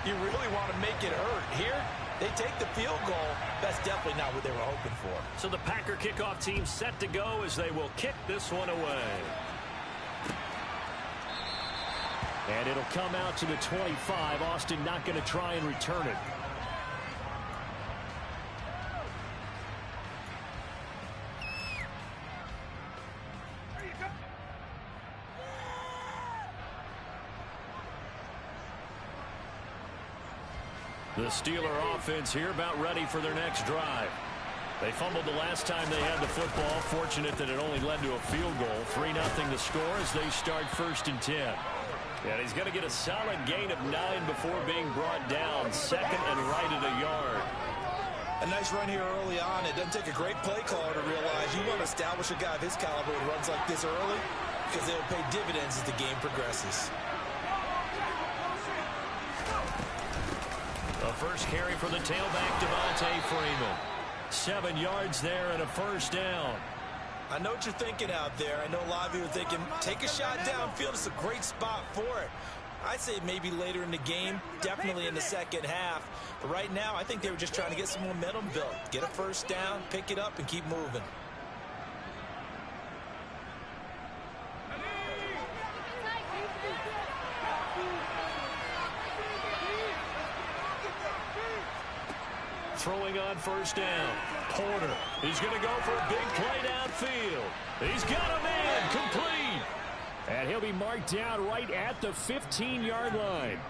You really want to make it hurt. Here, they take the field goal. That's definitely not what they were hoping for. So the Packer kickoff team set to go as they will kick this one away. And it'll come out to the 25. Austin not going to try and return it. The Steeler offense here about ready for their next drive. They fumbled the last time they had the football. Fortunate that it only led to a field goal. 3-0 the score as they start 1st and 10. And he's going to get a solid gain of 9 before being brought down. 2nd and right at a yard. A nice run here early on. It doesn't take a great play caller to realize you want to establish a guy of his caliber who runs like this early because they'll pay dividends as the game progresses. The first carry for the tailback, Devontae Freeman. 7 yards there and a 1st down. I know what you're thinking out there. I know a lot of you are thinking, take a shot downfield. It's a great spot for it. I'd say maybe later in the game, definitely in the second half. But right now, I think they were just trying to get some momentum built. Get a 1st down, pick it up, and keep moving. Throwing on 1st down. Porter. He's going to go for a big play downfield. He's got a man complete. And he'll be marked down right at the 15-yard line.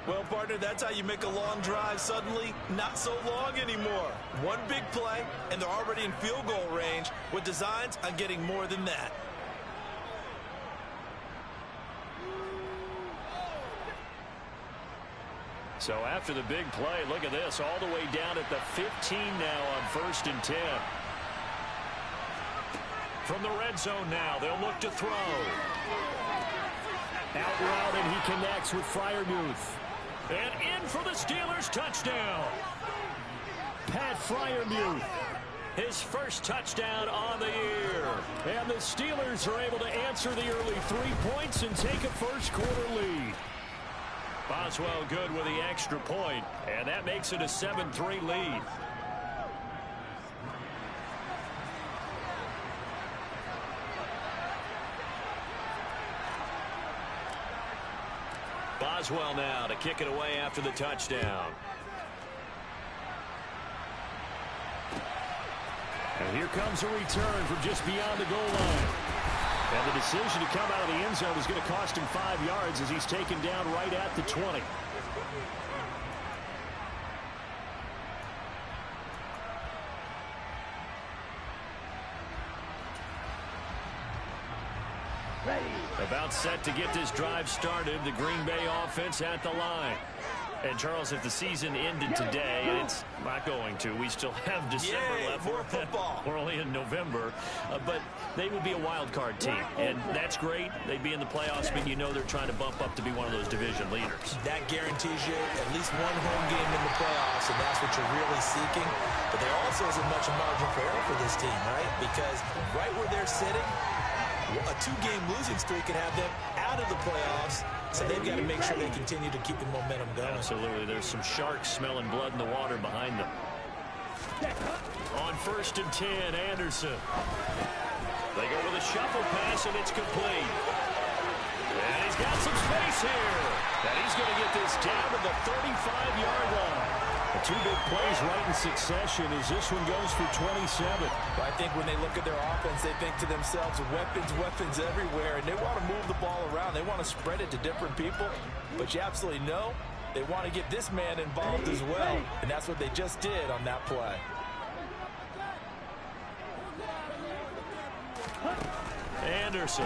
Well, partner, that's how you make a long drive suddenly not so long anymore. One big play, and they're already in field goal range with designs on getting more than that. So after the big play, look at this, all the way down at the 15 now on 1st and 10. From the red zone now, they'll look to throw. Out route, and he connects with Freiermuth. And in for the Steelers, touchdown. Pat Freiermuth, his first touchdown on the year. And the Steelers are able to answer the early 3 points and take a first-quarter lead. Boswell good with the extra point, and that makes it a 7-3 lead. Boswell now to kick it away after the touchdown. And here comes a return from just beyond the goal line. And the decision to come out of the end zone is going to cost him 5 yards as he's taken down right at the 20. About set to get this drive started. The Green Bay offense at the line. And, Charles, if the season ended today, and it's not going to, we still have December left. More football. We're only in November. But they would be a wild card team, and that's great. They'd be in the playoffs, but you know they're trying to bump up to be one of those division leaders. That guarantees you at least one home game in the playoffs, and that's what you're really seeking. But there also isn't much margin for error for this team, right? Because right where they're sitting, a 2-game losing streak could have them out of the playoffs. So they've got to make sure they continue to keep the momentum going. Absolutely. There's some sharks smelling blood in the water behind them. On 1st and 10, Anderson. They go with a shuffle pass, and it's complete. And he's got some space here. And he's going to get this down to the 35-yard line. The 2 big plays right in succession as this one goes for 27. I think when they look at their offense, they think to themselves, weapons everywhere, and they want to move the ball around. They want to spread it to different people, but you absolutely know they want to get this man involved as well, and that's what they just did on that play. Anderson.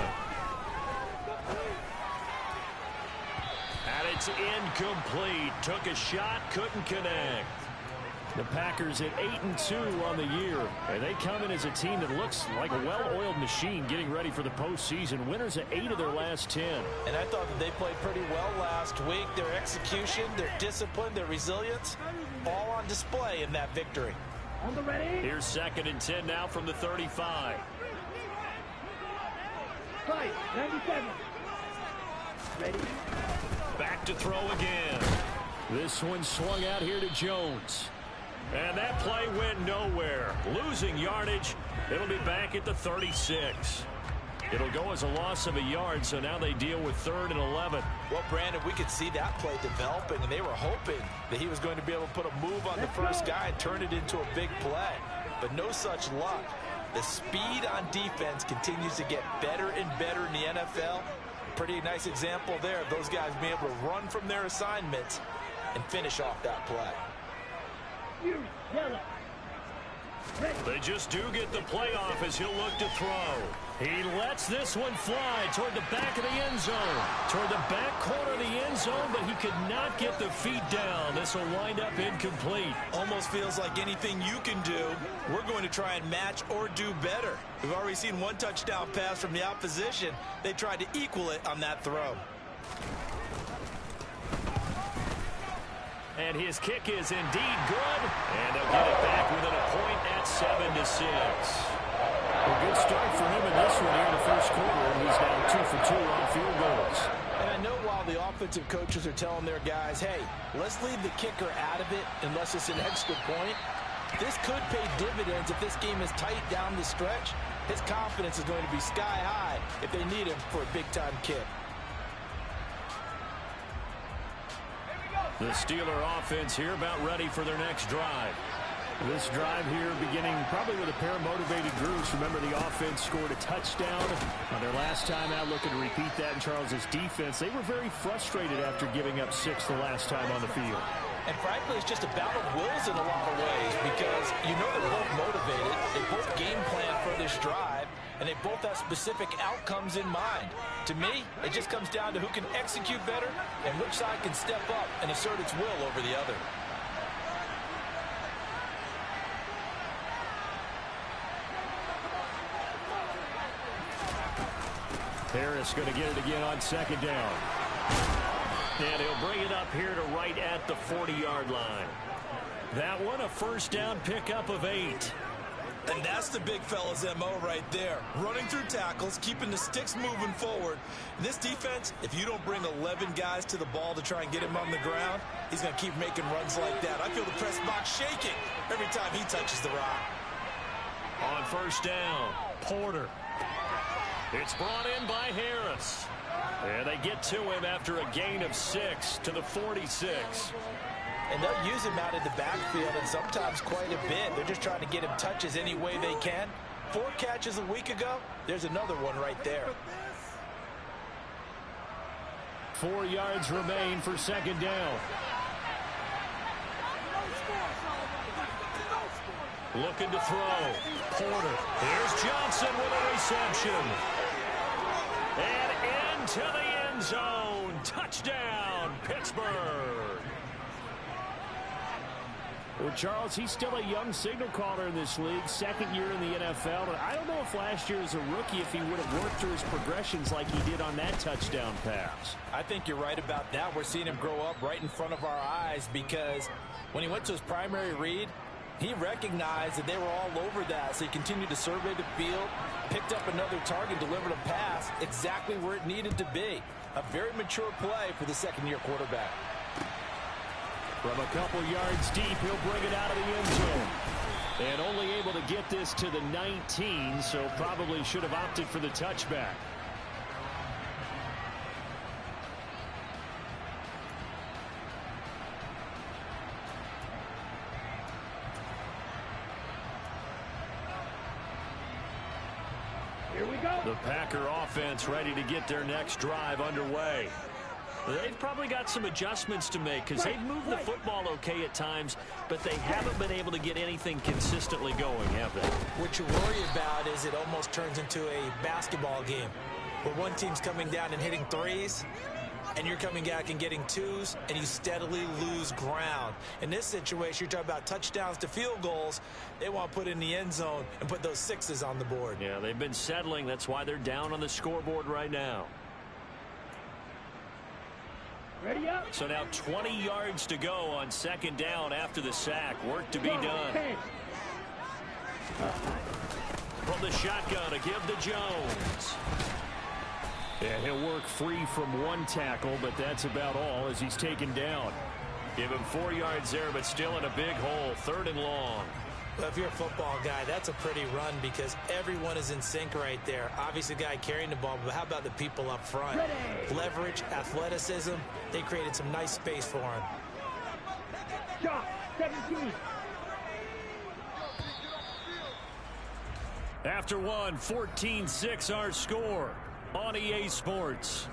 And it's incomplete. Took a shot, couldn't connect. The Packers at 8-2 on the year. And they come in as a team that looks like a well-oiled machine getting ready for the postseason. Winners at 8 of their last 10. And I thought that they played pretty well last week. Their execution, their discipline, their resilience, all on display in that victory. Here's 2nd and 10 now from the 35. Right, 97. Ready? Back to throw again. This one swung out here to Jones. And that play went nowhere. Losing yardage. It'll be back at the 36. It'll go as a loss of a yard, so now they deal with 3rd and 11. Well, Brandon, we could see that play developing, and they were hoping that he was going to be able to put a move on the first guy and turn it into a big play. But no such luck. The speed on defense continues to get better and better in the NFL. Pretty nice example there of those guys being able to run from their assignments and finish off that play. They just do get the play off as he'll look to throw. He lets this one fly toward the back of the end zone. Toward the back corner of the end zone, but he could not get the feet down. This will wind up incomplete. Almost feels like anything you can do, we're going to try and match or do better. We've already seen one touchdown pass from the opposition. They tried to equal it on that throw. And his kick is indeed good. And they'll get it back within a point at 7-6. A good start for him in this one here in the first quarter. And he's now 2 for 2 on field goals. And I know while the offensive coaches are telling their guys, hey, let's leave the kicker out of it unless it's an extra point, this could pay dividends if this game is tight down the stretch. His confidence is going to be sky high if they need him for a big-time kick. The Steeler offense here about ready for their next drive. This drive here beginning probably with a pair of motivated groups. Remember, the offense scored a touchdown on their last time out, looking to repeat that in Charles's defense. They were very frustrated after giving up 6 the last time on the field. And frankly, it's just a battle of wills in a lot of ways because you know they're both motivated. They both game plan for this drive, and they both have specific outcomes in mind. To me, it just comes down to who can execute better and which side can step up and assert its will over the other. Harris going to get it again on 2nd down. And he'll bring it up here to right at the 40-yard line. That one, a first down pickup of 8. And that's the big fella's MO right there. Running through tackles, keeping the sticks moving forward. This defense, if you don't bring 11 guys to the ball to try and get him on the ground, he's going to keep making runs like that. I feel the press box shaking every time he touches the rock. On first down, Porter. It's brought in by Harris. And they get to him after a gain of 6 to the 46. And they'll use him out in the backfield, and sometimes quite a bit. They're just trying to get him touches any way they can. 4 catches a week ago. There's another one right there. 4 yards remain for 2nd down. Looking to throw. Porter. Here's Johnson with a reception. And into the end zone. Touchdown, Pittsburgh. Well, Charles, he's still a young signal caller in this league, 2nd year in the NFL. But I don't know if last year as a rookie, if he would have worked through his progressions like he did on that touchdown pass. I think you're right about that. We're seeing him grow up right in front of our eyes because when he went to his primary read, he recognized that they were all over that, so he continued to survey the field, picked up another target, delivered a pass exactly where it needed to be. A very mature play for the 2nd-year quarterback. From a couple yards deep, he'll bring it out of the end zone. And only able to get this to the 19, so probably should have opted for the touchback. The Packer offense ready to get their next drive underway. They've probably got some adjustments to make because they've moved the football okay at times, but they haven't been able to get anything consistently going, have they? What you worry about is it almost turns into a basketball game where one team's coming down and hitting threes, and you're coming back and getting twos, and you steadily lose ground. In this situation, you're talking about touchdowns to field goals. They want to put in the end zone and put those sixes on the board. Yeah, they've been settling. That's why they're down on the scoreboard right now. Ready up. So now 20 yards to go on 2nd down after the sack. Work to be done. From the shotgun to give to Jones. Yeah, he'll work free from one tackle, but that's about all as he's taken down. Give him 4 yards there, but still in a big hole. 3rd and long. Well, if you're a football guy, that's a pretty run because everyone is in sync right there. Obviously, the guy carrying the ball, but how about the people up front? Ready. Leverage, athleticism, they created some nice space for him. Shot, 17. After one, 14-6 our score on EA Sports.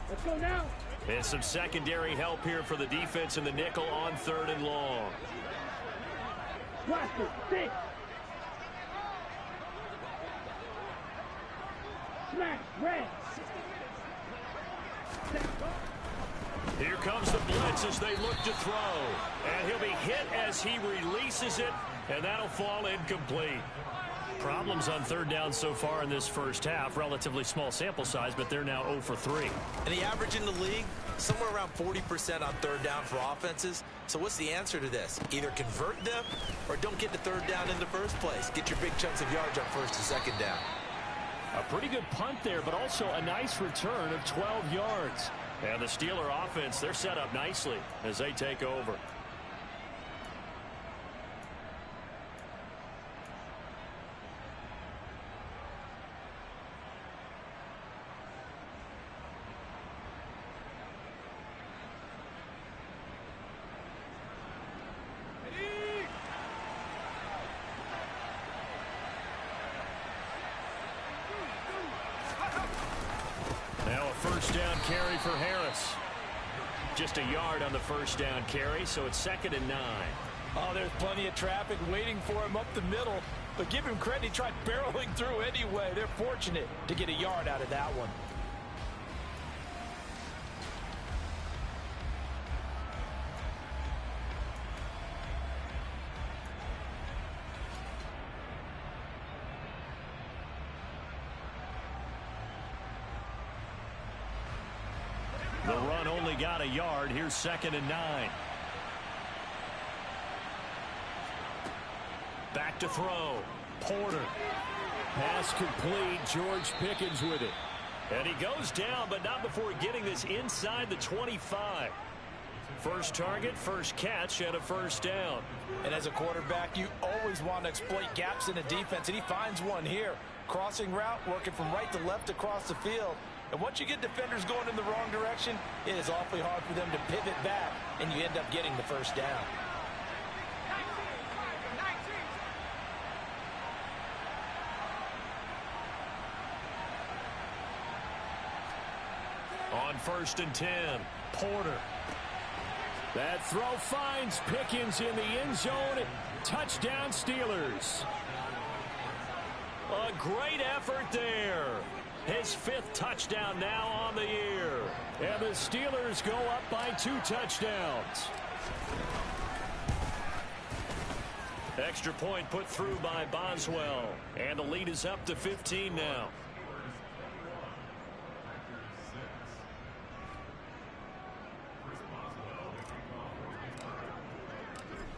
Let's go now. And some secondary help here for the defense in the nickel on 3rd and long. Blaster, 6. Smash, red. Here comes the blitz as they look to throw. And he'll be hit as he releases it, and that'll fall incomplete. Problems on 3rd down so far in this first half. Relatively small sample size, but they're now 0 for 3. And the average in the league, somewhere around 40% on 3rd down for offenses. So what's the answer to this? Either convert them or don't get the 3rd down in the first place. Get your big chunks of yards on 1st and 2nd down. A pretty good punt there, but also a nice return of 12 yards. And the Steeler offense, they're set up nicely as they take over. Now a 1st down carry for Harris. Just a yard on the 1st down carry, so it's 2nd and 9. Oh, there's plenty of traffic waiting for him up the middle. But give him credit, he tried barreling through anyway. They're fortunate to get a yard out of that one. The run only got a yard. Here's 2nd and 9. Back to throw. Porter. Pass complete. George Pickens with it. And he goes down, but not before getting this inside the 25. First target, first catch, and a 1st down. And as a quarterback, you always want to exploit gaps in a defense, and he finds one here. Crossing route, working from right to left across the field. And once you get defenders going in the wrong direction, it is awfully hard for them to pivot back, and you end up getting the 1st down. On 1st and 10, Porter. That throw finds Pickens in the end zone. Touchdown, Steelers. A great effort there. His 5th touchdown now on the year. And the Steelers go up by 2 touchdowns. Extra point put through by Boswell. And the lead is up to 15 now.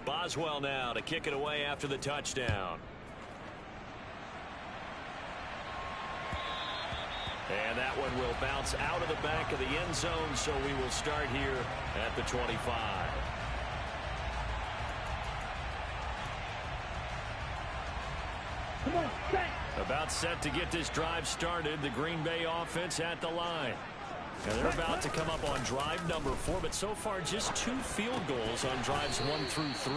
Boswell now to kick it away after the touchdown. And that one will bounce out of the back of the end zone, so we will start here at the 25. Come on, set. About set to get this drive started. The Green Bay offense at the line. And they're about to come up on drive number 4, but so far just 2 field goals on drives 1 through 3.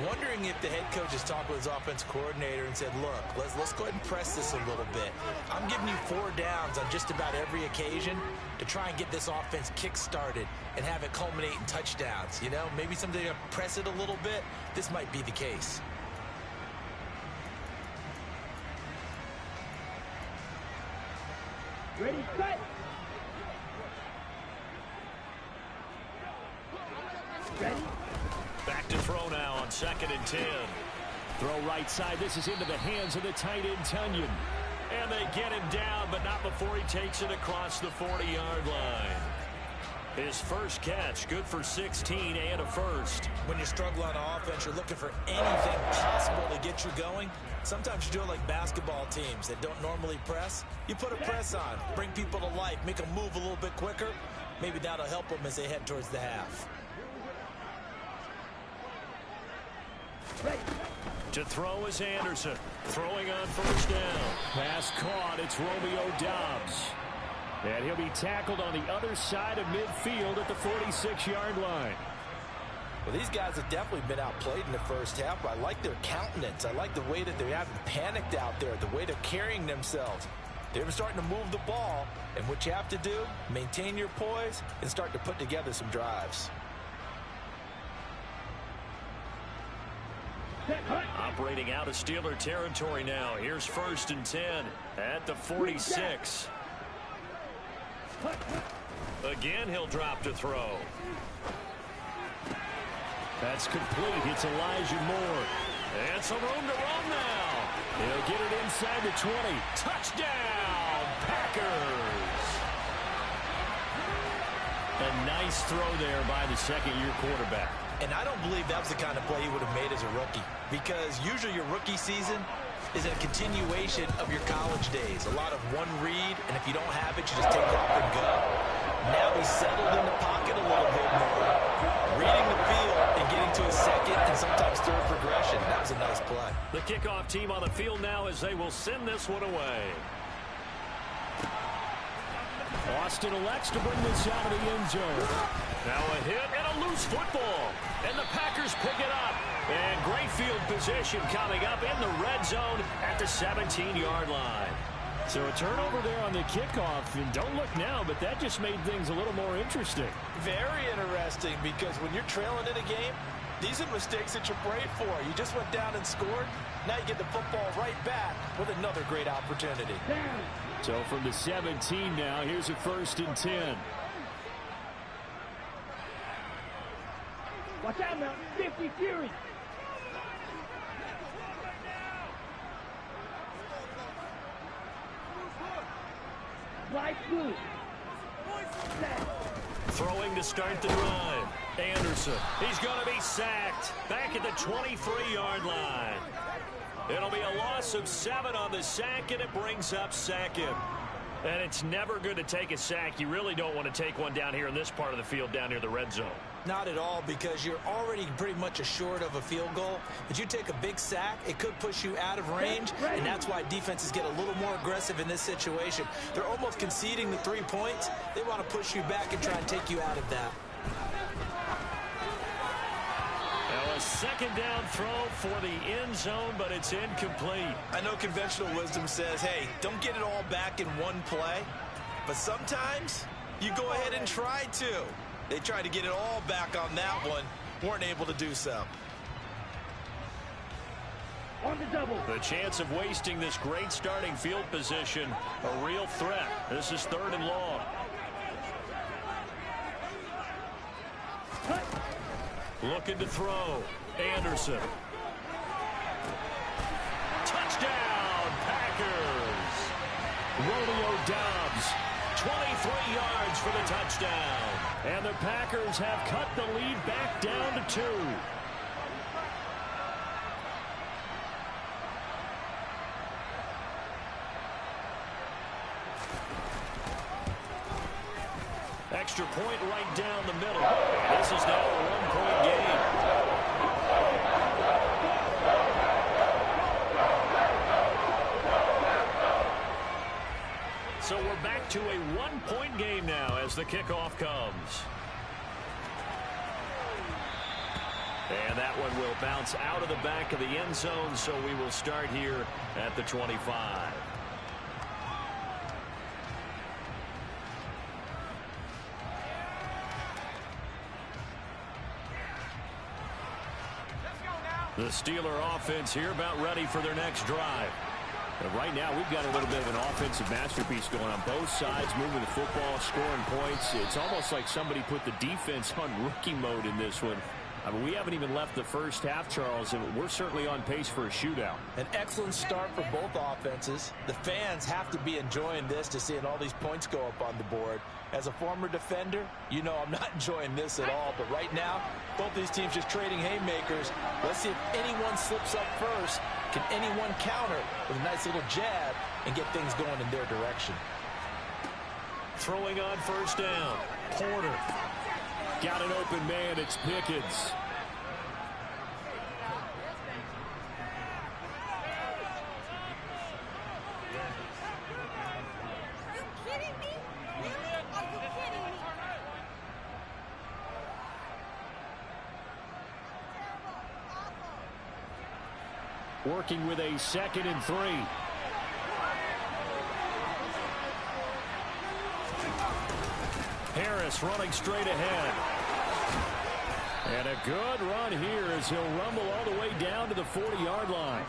Wondering if the head coach has talked with his offense coordinator and said, look, let's go ahead and press this a little bit. I'm giving you 4 downs on just about every occasion to try and get this offense kick-started and have it culminate in touchdowns. You know, maybe someday to press it a little bit. This might be the case. Ready, set. Ready. Back to throw now on 2nd and 10. Throw right side. This is into the hands of the tight end, Tunyon. And they get him down, but not before he takes it across the 40-yard line. His first catch, good for 16 and a first. When you struggle on offense, you're looking for anything possible to get you going. Sometimes you do it like basketball teams that don't normally press. You put a press on, bring people to life, make them move a little bit quicker. Maybe that'll help them as they head towards the half. To throw is Anderson. Throwing on first down. Pass caught. It's Romeo Doubs. And he'll be tackled on the other side of midfield at the 46-yard line. Well, these guys have definitely been outplayed in the first half, but I like their countenance. I like the way that they haven't panicked out there, the way they're carrying themselves. They're starting to move the ball, and what you have to do, maintain your poise and start to put together some drives. Operating out of Steeler territory now. Here's 1st and 10 at the 46. Again, he'll drop to throw. That's complete. It's Elijah Moore. And some room to run now. He'll get it inside the 20. Touchdown, Packers. A nice throw there by the second-year quarterback. And I don't believe that was the kind of play he would have made as a rookie, because usually your rookie season is a continuation of your college days. A lot of one read, and if you don't have it, you just take off and go. Now he's settled in the pocket a little bit more, reading the field and getting to his second and sometimes third progression. That was a nice play. The kickoff team on the field now as they will send this one away. Austin elects to bring this out of the end zone. Now a hit and a loose football. And the Packers pick it up. And great field position coming up in the red zone at the 17-yard line. So a turnover there on the kickoff. And don't look now, but that just made things a little more interesting. Very interesting, because when you're trailing in a game, these are mistakes that you pray for. You just went down and scored. Now you get the football right back with another great opportunity. So from the 17 now, here's a 1st and 10. Watch out now, 50 Fury. Light blue. Throwing to start the drive. Anderson. He's going to be sacked. Back at the 23-yard line. It'll be a loss of 7 on the sack, and it brings up Sackett. And it's never good to take a sack. You really don't want to take one down here in this part of the field, down near the red zone. Not at all, because you're already pretty much assured of a field goal. But you take a big sack, it could push you out of range, and that's why defenses get a little more aggressive in this situation. They're almost conceding the 3 points. They want to push you back and try and take you out of that. Now a second down throw for the end zone, but it's incomplete. I know conventional wisdom says, hey, don't get it all back in one play. But sometimes you go ahead and try to. They tried to get it all back on that one. Weren't able to do so. On the double. The chance of wasting this great starting field position, a real threat. This is 3rd and long. Cut. Looking to throw. Anderson. Touchdown, Packers. Romeo Doubs. 23 yards for the touchdown. And the Packers have cut the lead back down to 2. Extra point right down the middle. This is now a 1-point game. So we're back to a 1-point game now as the kickoff comes. And that one will bounce out of the back of the end zone, so we will start here at the 25. The Steeler offense here about ready for their next drive. And right now, we've got a little bit of an offensive masterpiece going on both sides, moving the football, scoring points. It's almost like somebody put the defense on rookie mode in this one. I mean, we haven't even left the first half, Charles, and we're certainly on pace for a shootout. An excellent start for both offenses. The fans have to be enjoying this to seeing all these points go up on the board. As a former defender, you know I'm not enjoying this at all. But right now, both these teams just trading haymakers. Let's see if anyone slips up first. Can anyone counter with a nice little jab and get things going in their direction? Throwing on first down. Porter. Got an open man. It's Pickens. Working with a 2nd and 3. Harris running straight ahead. And a good run here as he'll rumble all the way down to the 40-yard line.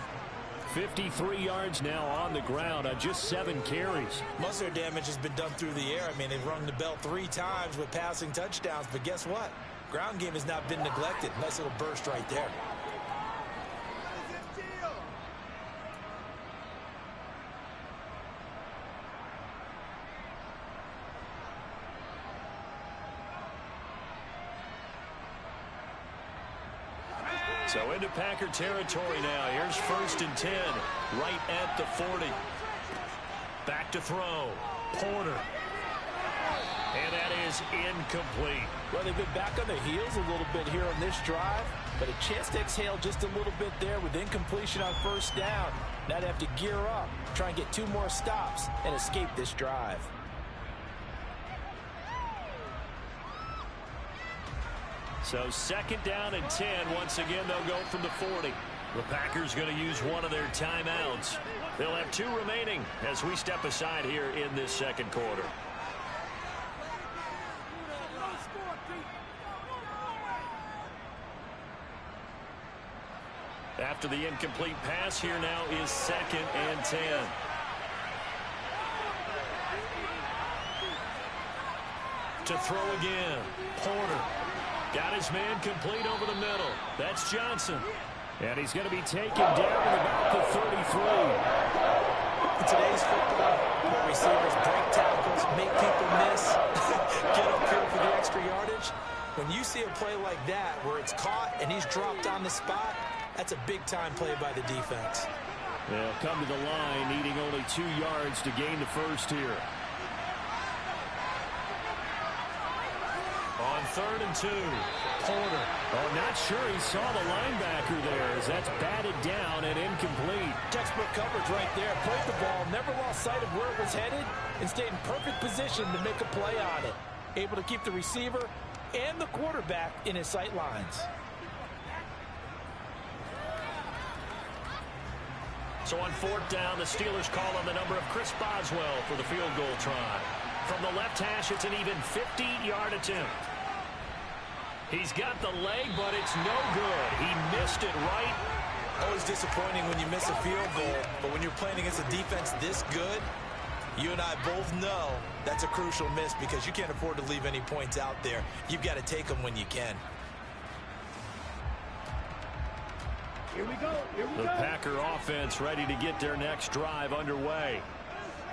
53 yards now on the ground on just 7 carries. Most of their damage has been done through the air. I mean, they've rung the bell 3 times with passing touchdowns. But guess what? Ground game has not been neglected. Nice little burst right there. So into Packer territory now. Here's 1st and 10, right at the 40. Back to throw. Porter. And that is incomplete. Well, they've been back on the heels a little bit here on this drive, but a chance to exhale just a little bit there with incompletion on first down. Now they have to gear up, try and get 2 more stops, and escape this drive. So 2nd down and 10. Once again, they'll go from the 40. The Packers going to use one of their timeouts. They'll have 2 remaining as we step aside here in this 2nd quarter. After the incomplete pass, here now is 2nd and 10. To throw again. Porter. Got his man complete over the middle. That's Johnson. And he's going to be taken down at about the 33. In today's football, where receivers break tackles, make people miss, get upfield for the extra yardage, when you see a play like that where it's caught and he's dropped on the spot, that's a big-time play by the defense. They'll come to the line, needing only 2 yards to gain the first here. On 3rd and 2, Porter. Oh, not sure he saw the linebacker there as that's batted down and incomplete. Textbook coverage right there. Played the ball, never lost sight of where it was headed, and stayed in perfect position to make a play on it. Able to keep the receiver and the quarterback in his sight lines. So on 4th down, the Steelers call on the number of Chris Boswell for the field goal try. From the left hash, it's an even 50-yard attempt. He's got the leg, but it's no good. He missed it right. Always disappointing when you miss a field goal, but when you're playing against a defense this good, you and I both know that's a crucial miss because you can't afford to leave any points out there. You've got to take them when you can. Here we go. Here we The go. Packer offense ready to get their next drive underway.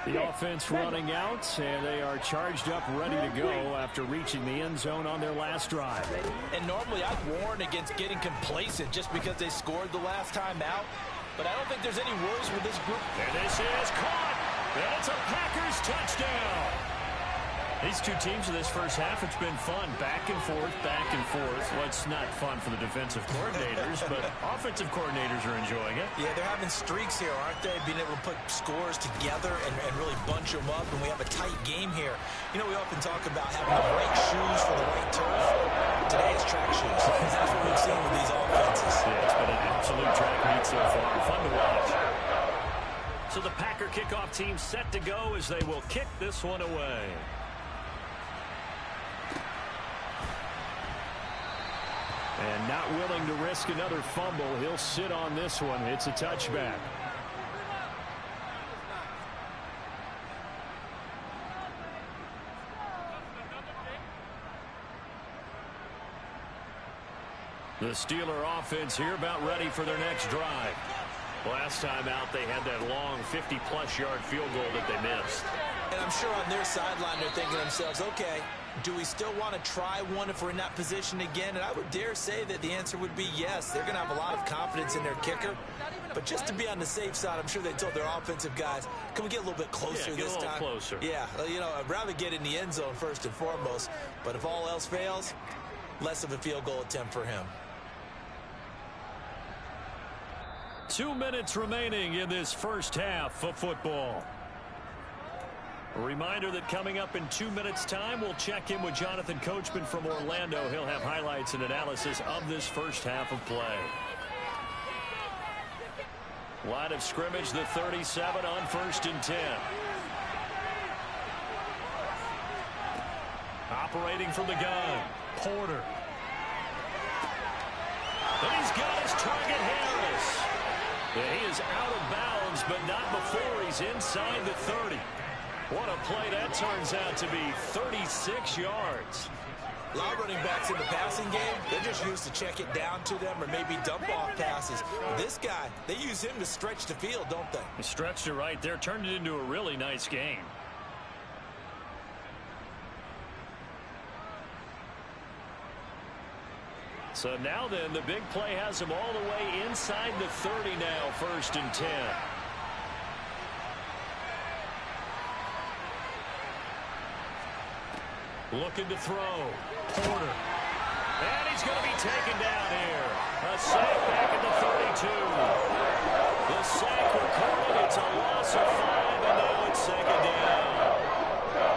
The offense running out, and they are charged up, ready to go after reaching the end zone on their last drive. And normally I'd warn against getting complacent just because they scored the last time out. But I don't think there's any worries with this group. And this is caught, and it's a Packers touchdown. These 2 teams in this first half, it's been fun. Back and forth, back and forth. Well, it's not fun for the defensive coordinators, but offensive coordinators are enjoying it. Yeah, they're having streaks here, aren't they? Being able to put scores together and really bunch them up, and we have a tight game here. You know, we often talk about having the right shoes for the right turf. Today it's track shoes. That's what we've seen with these offenses. Yeah, it's been an absolute track meet so far. Fun to watch. So the Packer kickoff team set to go as they will kick this one away. And not willing to risk another fumble. He'll sit on this one. It's a touchback. The Steeler offense here about ready for their next drive. Last time out, they had that long 50-plus yard field goal that they missed. And I'm sure on their sideline they're thinking to themselves, okay, do we still want to try one if we're in that position again? And I would dare say that the answer would be yes. They're going to have a lot of confidence in their kicker. But just to be on the safe side, I'm sure they told their offensive guys, can we get a little bit closer this time? Closer. Yeah, you know, I'd rather get in the end zone first and foremost. But if all else fails, less of a field goal attempt for him. 2 minutes remaining in this first half of football. A reminder that coming up in 2 minutes' time, we'll check in with Jonathan Coachman from Orlando. He'll have highlights and analysis of this first half of play. Line of scrimmage, the 37 on 1st and 10. Operating from the gun, Porter. And he's got his target, Harris. And he is out of bounds, but not before he's inside the 30. What a play that turns out to be, 36 yards. A lot of running backs in the passing game, they're just used to check it down to them or maybe dump off passes. This guy, they use him to stretch the field, don't they? He stretched it right there, turned it into a really nice game. So now then, the big play has him all the way inside the 30 now, 1st and 10. Looking to throw. Porter. And he's going to be taken down here. A sack back at the 32. The sack recorded. It's a loss of 5, and now it's 2nd down.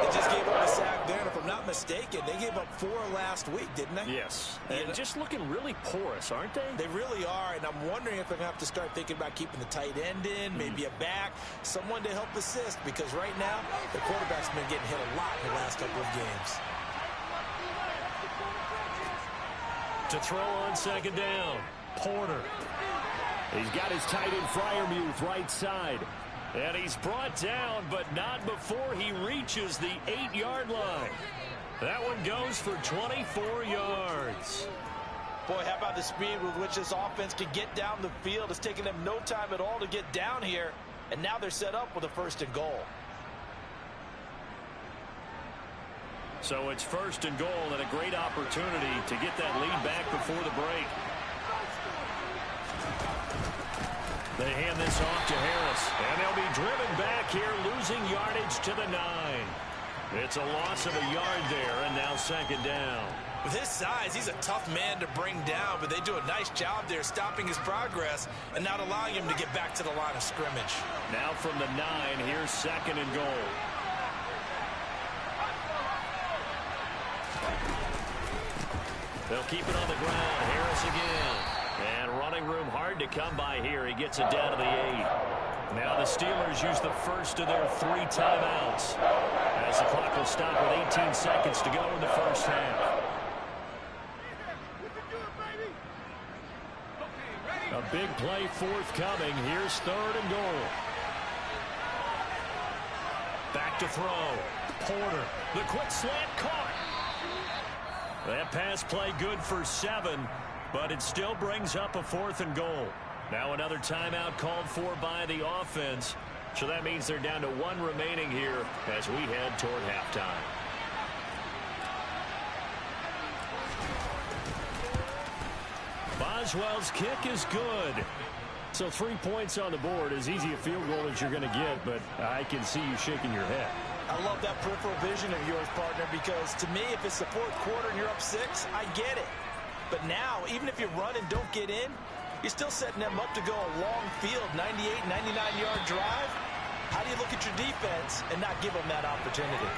They just gave up a sack there, and if I'm not mistaken, they gave up 4 last week, didn't they? Yes. And just looking really porous, aren't they? They really are, and I'm wondering if they're going to have to start thinking about keeping the tight end in, maybe a back, someone to help assist, because right now, the quarterback's been getting hit a lot in the last couple of games. To throw on 2nd down, Porter. He's got his tight end Freiermuth right side. And he's brought down, but not before he reaches the 8-yard line. That one goes for 24 yards. Boy, how about the speed with which this offense can get down the field? It's taking them no time at all to get down here. And now they're set up with a 1st and goal. So it's 1st and goal and a great opportunity to get that lead back before the break. They hand this off to Harris, and they'll be driven back here, losing yardage to the 9. It's a loss of a yard there, and now 2nd down. With his size, he's a tough man to bring down, but they do a nice job there stopping his progress and not allowing him to get back to the line of scrimmage. Now from the 9, here's 2nd and goal. They'll keep it on the ground. Harris again. And running room hard to come by here. He gets it down to the 8. Now the Steelers use the first of their 3 timeouts, as the clock will stop with 18 seconds to go in the first half. A big play forthcoming. Here's 3rd and goal. Back to throw. Porter. The quick slant caught. That pass play good for 7, but it still brings up a 4th and goal. Now another timeout called for by the offense. So that means they're down to 1 remaining here as we head toward halftime. Boswell's kick is good. So 3 points on the board, as easy a field goal as you're going to get, but I can see you shaking your head. I love that peripheral vision of yours, partner, because to me, if it's the 4th quarter and you're up 6, I get it. But now, even if you run and don't get in, you're still setting them up to go a long field, 98, 99-yard drive. How do you look at your defense and not give them that opportunity?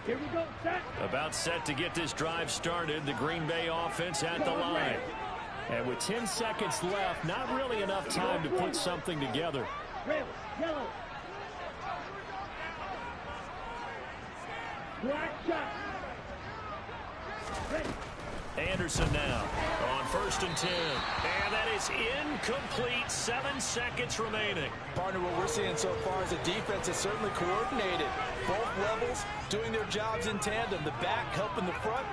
Here we go, set. About set to get this drive started. The Green Bay offense at the line. And with 10 seconds left, not really enough time to put something together. Red, yellow. Black shot. Ready. Anderson now on 1st and 10. And that is incomplete. 7 seconds remaining. Partner, what we're seeing so far is a defense that's certainly coordinated. Both levels doing their jobs in tandem. The back helping the front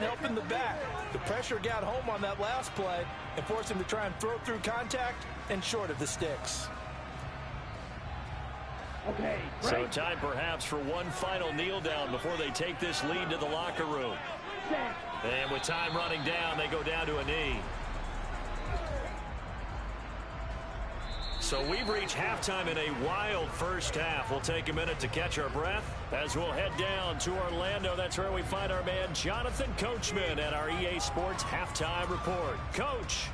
helping the back. The pressure got home on that last play and forced him to try and throw through contact and short of the sticks. Okay, so time perhaps for one final kneel down before they take this lead to the locker room. And with time running down, they go down to a knee. So we've reached halftime in a wild first half. We'll take a minute to catch our breath as we'll head down to Orlando. That's where we find our man Jonathan Coachman at our EA Sports Halftime Report. Coach.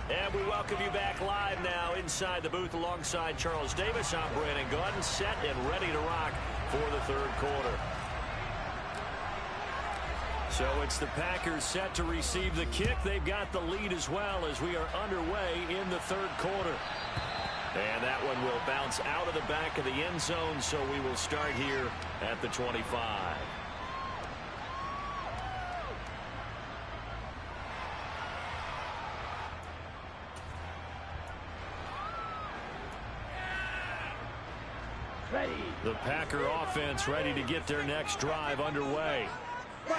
And we welcome you back live now inside the booth alongside Charles Davis. I'm Brandon Gaudin, set and ready to rock for the third quarter. So it's the Packers set to receive the kick. They've got the lead as well as we are underway in the third quarter. And that one will bounce out of the back of the end zone, so we will start here at the 25. The Packer offense ready to get their next drive underway.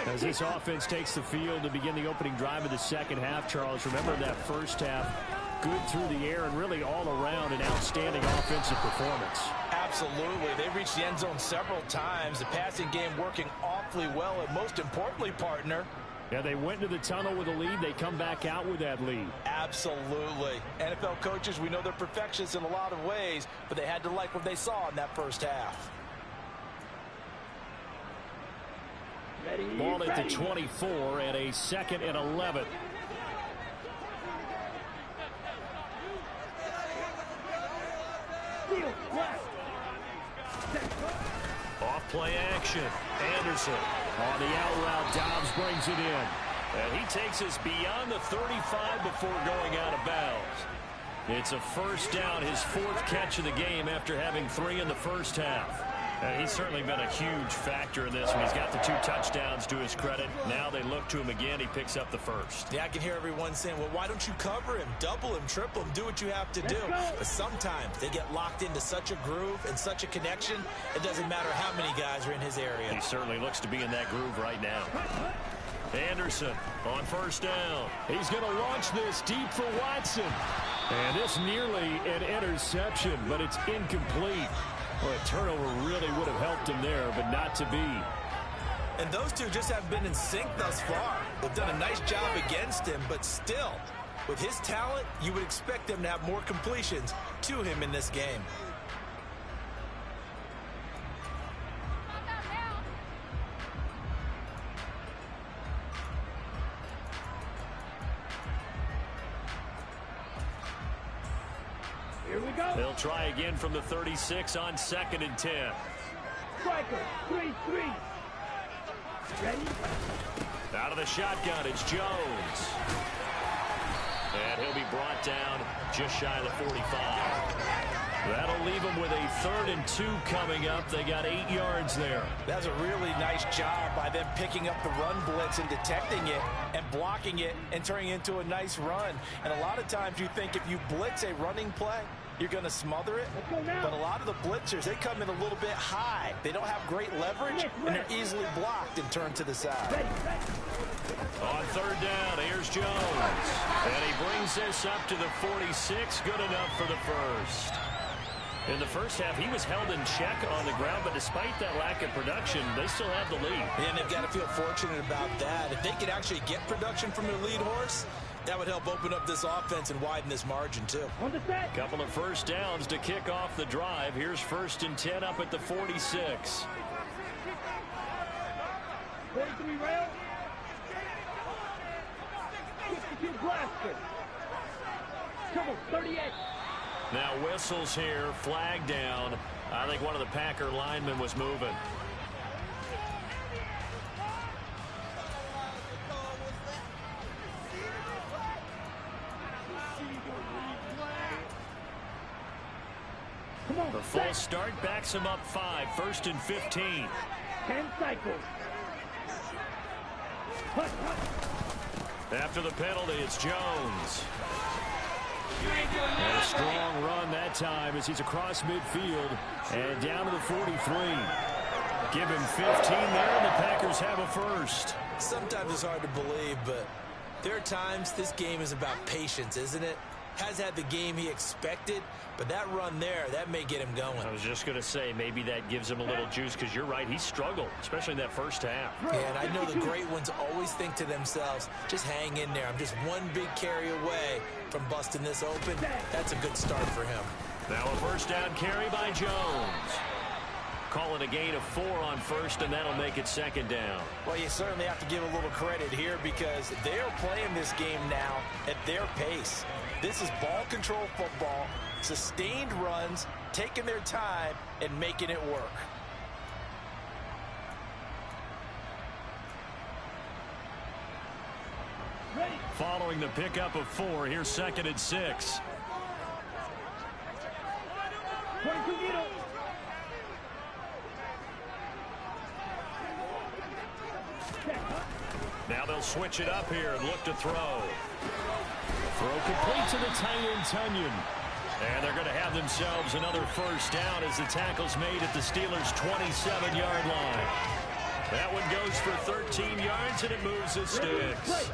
As this offense takes the field to begin the opening drive of the second half, Charles, remember that first half, good through the air and really all around an outstanding offensive performance. Absolutely. They reached the end zone several times. The passing game working awfully well, and most importantly, partner, yeah, they went into the tunnel with a lead. They come back out with that lead. Absolutely. NFL coaches, we know they're perfectionists in a lot of ways, but they had to like what they saw in that first half. Ball at the 24 and a 2nd and 11. Off play action. Anderson on the out route. Dobbs brings it in. And he takes us beyond the 35 before going out of bounds. It's a first down, his 4th catch of the game after having 3 in the first half. And he's certainly been a huge factor in this one. He's got the 2 touchdowns to his credit. Now they look to him again. He picks up the first. Yeah, I can hear everyone saying, well, why don't you cover him, double him, triple him, do what you have to do. But sometimes they get locked into such a groove and such a connection, it doesn't matter how many guys are in his area. He certainly looks to be in that groove right now. Anderson on first down. He's going to launch this deep for Watson. And this nearly an interception, but it's incomplete. Well, a turnover really would have helped him there, but not to be. And those two just have been in sync thus far. They've done a nice job against him, but still, with his talent, you would expect them to have more completions to him in this game. Here we go. They'll try again from the 36 on 2nd and 10. Striker, 3-3. Ready? Out of the shotgun, it's Jones. And he'll be brought down just shy of the 45. That'll leave them with a 3rd and 2 coming up. They got 8 yards there. That's a really nice job by them picking up the run blitz and detecting it and blocking it and turning it into a nice run. And a lot of times you think if you blitz a running play, you're going to smother it. But a lot of the blitzers, they come in a little bit high. They don't have great leverage, and they're easily blocked and turned to the side. On 3rd down, here's Jones. And he brings this up to the 46. Good enough for the first. In the first half, he was held in check on the ground, but despite that lack of production, they still have the lead. And they've got to feel fortunate about that. If they could actually get production from their lead horse, that would help open up this offense and widen this margin, too. Couple of first downs to kick off the drive. Here's 1st and 10 up at the 46. 43 rail. 52 blaster. Come on, 38. Now whistles here, flag down. I think one of the Packer linemen was moving. The full start backs him up 5, 1st and 15. 10 cycles. After the penalty, it's Jones. And a strong run that time as he's across midfield and down to the 43. Give him 15 there, and the Packers have a first. Sometimes it's hard to believe, but there are times this game is about patience, isn't it? Has had the game he expected, but that run there, that may get him going. I was just going to say, maybe that gives him a little juice, because you're right, he struggled, especially in that first half. Yeah, and I know the great ones always think to themselves, just hang in there. I'm just one big carry away from busting this open. That's a good start for him. Now a first down carry by Jones. Call it a gain of 4 on first, and that'll make it second down. Well, you certainly have to give a little credit here because they're playing this game now at their pace. This is ball control football, sustained runs, taking their time, and making it work. Ready. Following the pickup of 4, here's 2nd and 6. 22 meters. Now they'll switch it up here and look to throw. Throw complete to the tight end, Tunyon. And they're going to have themselves another first down as the tackle's made at the Steelers' 27-yard line. That one goes for 13 yards, and it moves the sticks.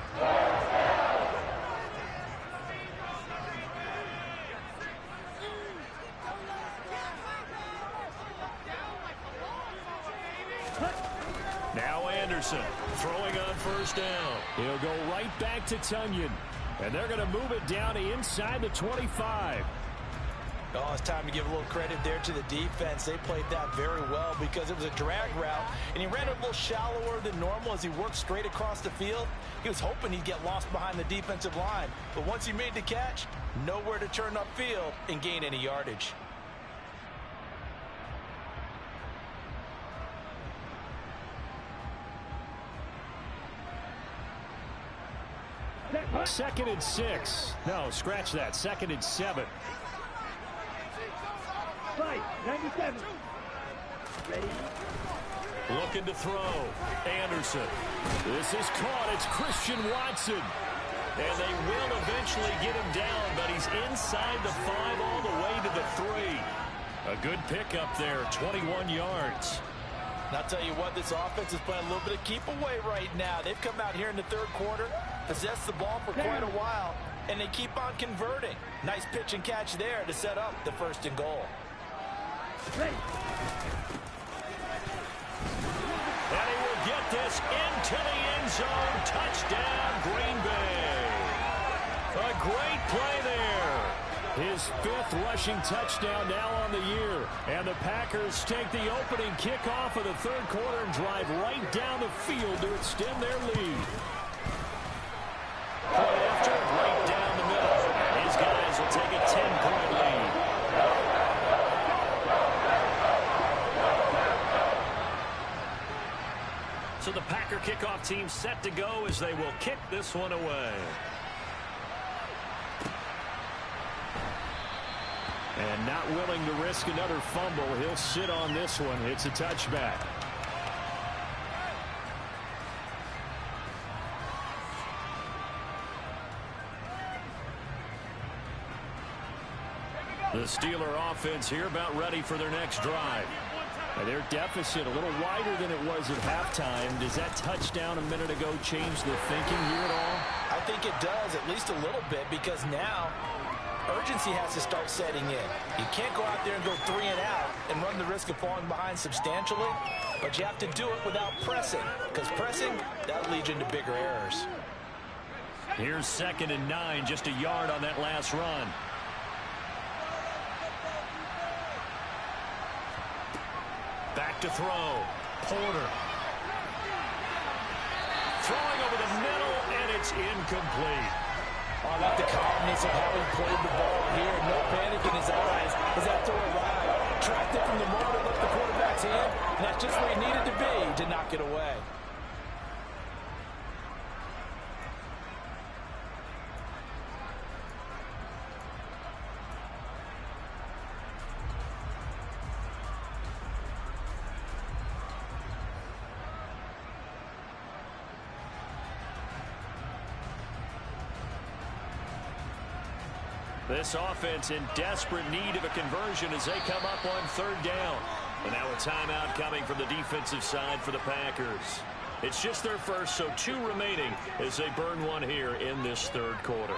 Now Anderson throwing on first down. He'll go right back to Tunyon. And they're going to move it down to inside the 25. Oh, it's time to give a little credit there to the defense. They played that very well because it was a drag route, and he ran a little shallower than normal as he worked straight across the field. He was hoping he'd get lost behind the defensive line, but once he made the catch, nowhere to turn upfield and gain any yardage. Second and 6. No, scratch that. 2nd and 7. 97. Ready. Looking to throw. Anderson. This is caught. It's Christian Watson. And they will eventually get him down, but he's inside the 5 all the way to the 3. A good pickup there, 21 yards. And I'll tell you what, this offense is playing a little bit of keep away right now. They've come out here in the third quarter, possessed the ball for quite a while, and they keep on converting. Nice pitch and catch there to set up the 1st and goal. Ready. And he will get this into the end zone. Touchdown, Green Bay. A great play there. His 5th rushing touchdown now on the year. And the Packers take the opening kickoff of the third quarter and drive right down the field to extend their lead. Play after, right down the middle. These guys will take a 10-point lead. So the Packer kickoff team set to go as they will kick this one away. And not willing to risk another fumble, he'll sit on this one. It's a touchback. The Steeler offense here about ready for their next drive. And their deficit a little wider than it was at halftime. Does that touchdown a minute ago change the thinking here at all? I think it does, at least a little bit, because now urgency has to start setting in. You can't go out there and go 3 and out and run the risk of falling behind substantially, but you have to do it without pressing, because pressing, that leads into bigger errors. Here's 2nd and 9, just a yard on that last run. Back to throw. Porter. Throwing over the middle, and it's incomplete. Oh, I like the confidence of how he played the ball here. No panic in his eyes as that throw arrived. Tracked it from the moment it left the quarterback's hand, and that's just where he needed to be to knock it away. This offense in desperate need of a conversion as they come up on third down. And now a timeout coming from the defensive side for the Packers. It's just their first, so 2 remaining as they burn one here in this third quarter.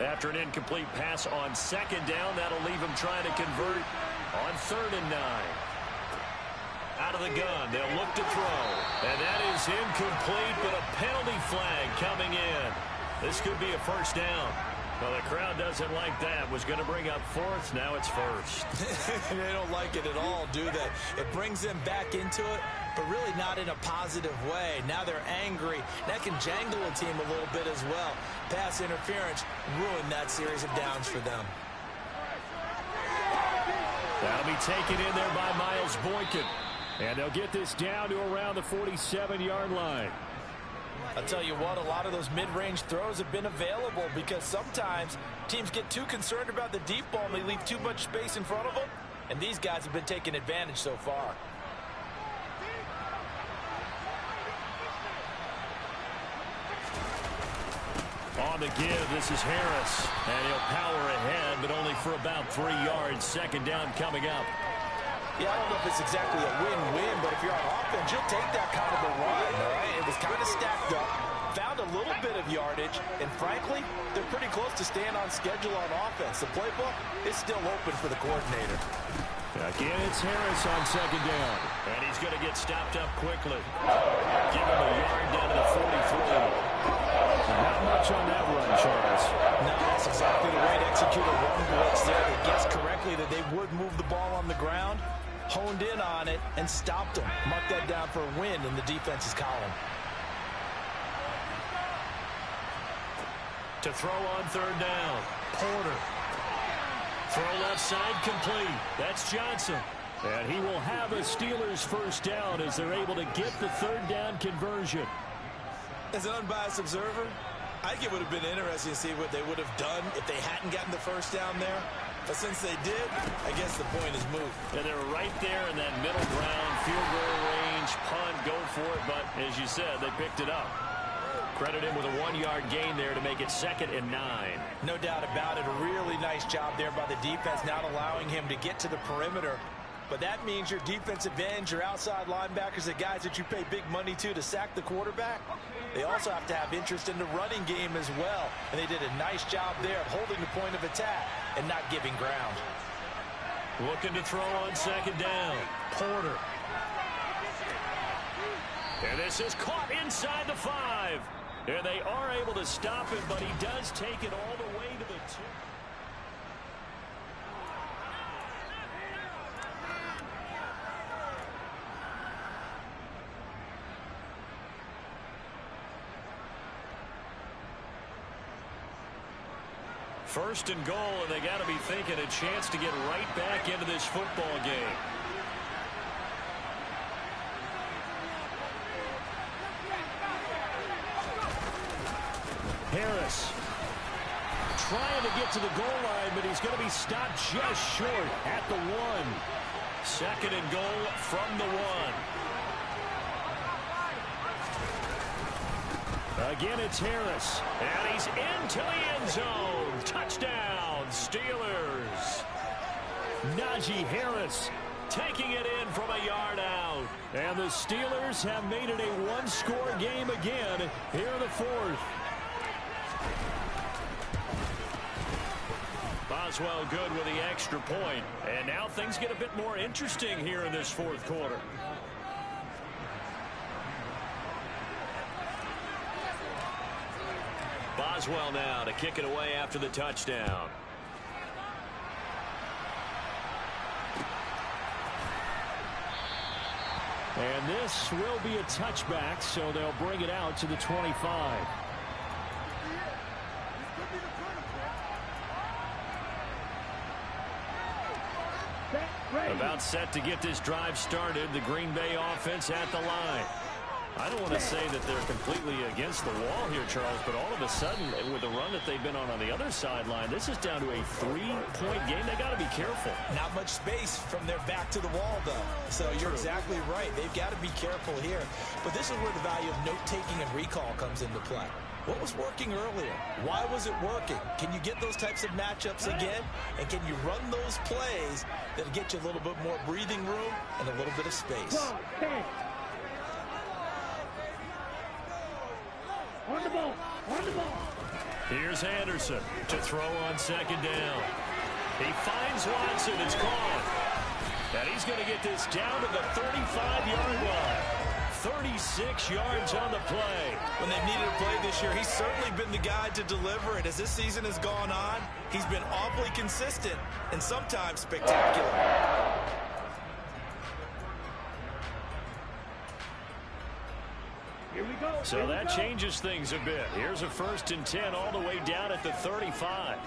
After an incomplete pass on second down, that'll leave him trying to convert on 3rd and 9. Out of the gun, they'll look to throw. And that is incomplete, but a penalty flag coming in. This could be a first down. Well, the crowd doesn't like that. Was going to bring up 4th. Now it's 1st. They don't like it at all, do they? It brings them back into it, but really not in a positive way. Now they're angry. That can jangle a team a little bit as well. Pass interference ruined that series of downs for them. That'll be taken in there by Miles Boykin. And they'll get this down to around the 47-yard line. I'll tell you what, a lot of those mid-range throws have been available because sometimes teams get too concerned about the deep ball and they leave too much space in front of them. And these guys have been taking advantage so far. On the give, this is Harris. And he'll power ahead, but only for about 3 yards. Second down coming up. Yeah, I don't know if it's exactly a win-win, but if you're on offense, you'll take that kind of a run, all right? It was kind of stacked up, found a little bit of yardage, and frankly, they're pretty close to staying on schedule on offense. The playbook is still open for the coordinator. Again, it's Harris on second down. And he's going to get stopped up quickly. Give him a yard down to the 43. Not much on that run, Charles. No, that's exactly the way to execute a run blitz there. They guessed correctly that they would move the ball on the ground, honed in on it, and stopped them. Mark that down for a win in the defense's column. To throw on third down, Porter. Throw left side complete. That's Johnson. And he will have a Steelers first down as they're able to get the third down conversion. As an unbiased observer, I think it would have been interesting to see what they would have done if they hadn't gotten the first down there. But since they did, I guess the point is moot. And they're right there in that middle ground, field goal range, punt, go for it. But as you said, they picked it up. Credit him with a 1-yard gain there to make it 2nd and 9. No doubt about it. A really nice job there by the defense, not allowing him to get to the perimeter. But that means your defensive ends, your outside linebackers, the guys that you pay big money to sack the quarterback, they also have to have interest in the running game as well. And they did a nice job there of holding the point of attack and not giving ground. Looking to throw on second down. Porter. And this is caught inside the 5. And they are able to stop it, but he does take it all the way to the 2. First and goal, and they got to be thinking a chance to get right back into this football game. Harris trying to get to the goal line, but he's going to be stopped just short at the 1. 2nd and goal from the 1. Again, it's Harris, and he's into the end zone. Touchdown, Steelers. Najee Harris taking it in from a yard out. And the Steelers have made it a one-score game again here in the 4th. Boswell good with the extra point. And now things get a bit more interesting here in this 4th quarter. Boswell now to kick it away after the touchdown. And this will be a touchback, so they'll bring it out to the 25. About set to get this drive started. The Green Bay offense at the line. I don't want to say that they're completely against the wall here, Charles, but all of a sudden, with the run that they've been on the other sideline, this is down to a 3-point game. They got to be careful. Not much space from their back to the wall, though. So you're exactly right. They've got to be careful here. But this is where the value of note-taking and recall comes into play. What was working earlier? Why was it working? Can you get those types of matchups again? And can you run those plays that'll get you a little bit more breathing room and a little bit of space? On the ball. On the ball. Here's Anderson to throw on second down. He finds Watson. It's caught. And he's going to get this down to the 35-yard line. 36 yards on the play. When they've needed a play this year, he's certainly been the guy to deliver it. As this season has gone on, he's been awfully consistent and sometimes spectacular. Here we go. So that changes things a bit. Here's a 1st and 10 all the way down at the 35.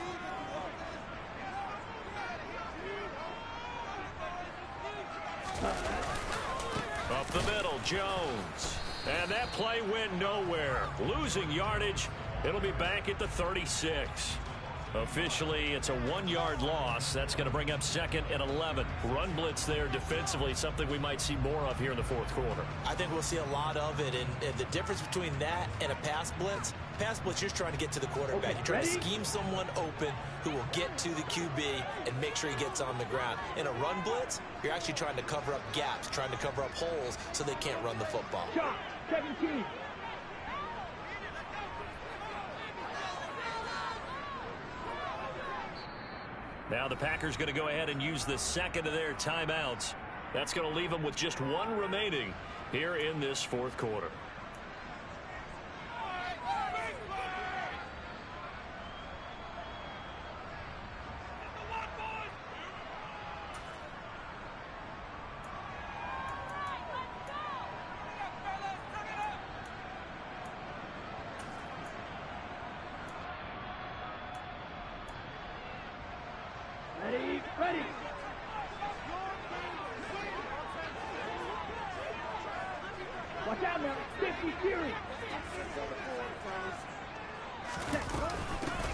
Up the middle, Jones. And that play went nowhere. Losing yardage. It'll be back at the 36. Officially, it's a 1-yard loss. That's going to bring up 2nd and 11. Run blitz there defensively, something we might see more of here in the 4th quarter. I think we'll see a lot of it. And the difference between that and a pass blitz, you're just trying to get to the quarterback. You're trying to scheme someone open who will get to the QB and make sure he gets on the ground. In a run blitz, you're actually trying to cover up gaps, trying to cover up holes so they can't run the football. Shot 17. Now the Packers going to go ahead and use the 2nd of their timeouts. That's going to leave them with just 1 remaining here in this 4th quarter. Ready. Watch out now. 50 series.